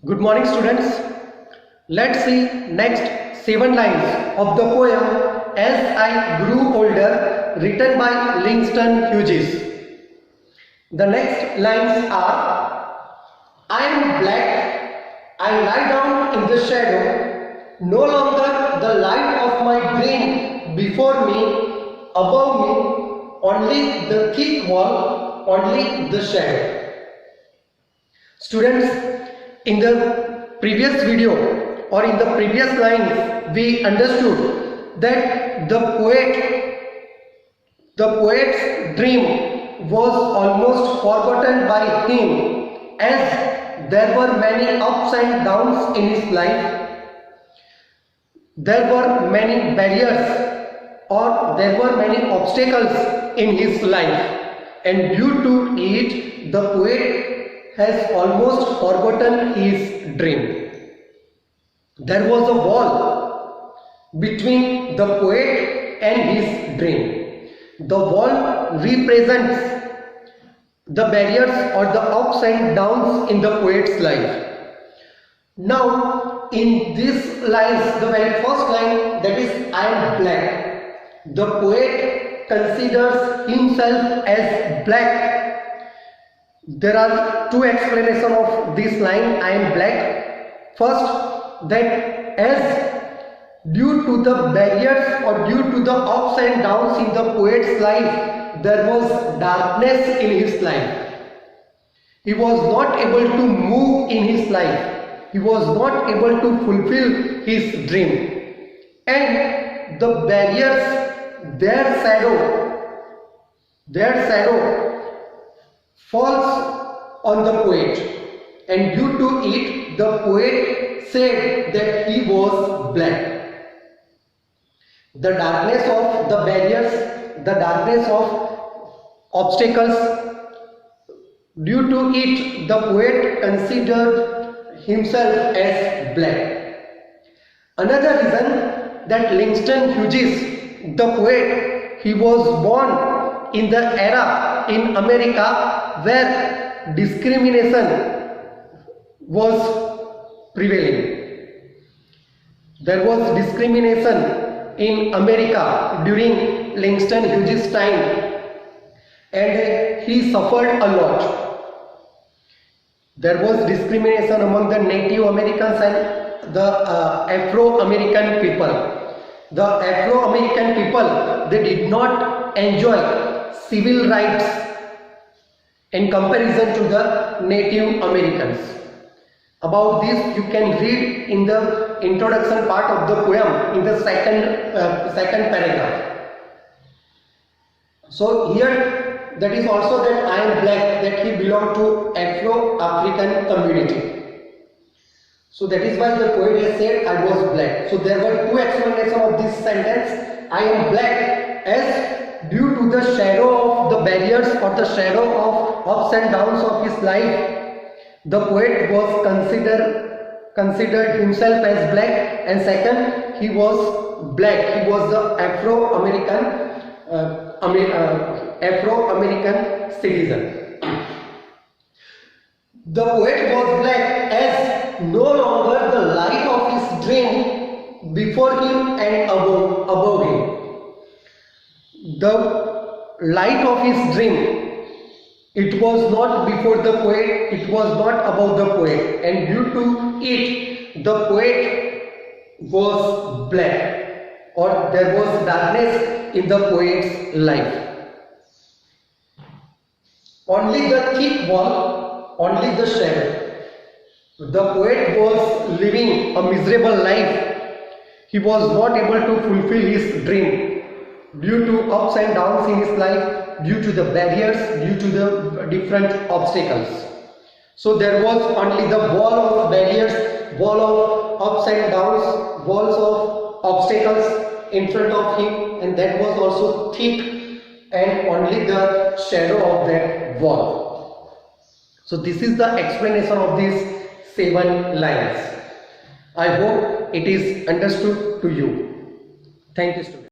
Good morning, students. Let's see next 7 lines of the poem As I Grew Older, written by Langston Hughes. The next lines are: I am black, I lie down in the shadow, no longer the light of my dream before me, above me, only the thick wall, only the shadow. Students, in the previous video or in the previous lines, we understood that the poet's dream was almost forgotten by him, as there were many ups and downs in his life. There were many barriers or there were many obstacles in his life, and due to it, the poet has almost forgotten his dream. There was a wall between the poet and his dream. The wall represents the barriers or the ups and downs in the poet's life. Now, in this lines, the very first line, that is I am black, the poet considers himself as black. There are two explanations of this line, I am black. First, that as due to the barriers or due to the ups and downs in the poet's life, there was darkness in his life. He was not able to move in his life. He was not able to fulfill his dream. And the barriers, their shadow falls on the poet, and due to it, the poet said that he was black. The darkness of the barriers, the darkness of obstacles, due to it, the poet considered himself as black. Another reason that Langston Hughes, the poet, he was born in the era in America where discrimination was prevailing. There was discrimination in America during Langston Hughes' time, and he suffered a lot. There was discrimination among the Native Americans and the Afro-American people. The Afro-American people, they did not enjoy civil rights in comparison to the Native Americans. About this you can read in the introduction part of the poem in the second paragraph. So here that is also that I am black, that he belonged to Afro-African community. So that is why the poet has said I was black. So there were two explanations of this sentence. I am black as due to the shadow of the barriers or the shadow of ups and downs of his life, the poet was considered himself as black, and second, he was black. He was the Afro-American citizen. The poet was black as no longer the light of his dream before him and above him. The light of his dream, it was not before the poet, it was not above the poet, and due to it, the poet was black, or there was darkness in the poet's life. Only the thick wall, only the shadow. The poet was living a miserable life. He was not able to fulfill his dream due to ups and downs in his life, due to the barriers, due to the different obstacles. So there was only the wall of barriers, wall of ups and downs, walls of obstacles in front of him, and that was also thick, and only the shadow of that wall. So this is the explanation of these 7 lines. I hope it is understood to you. Thank you, students.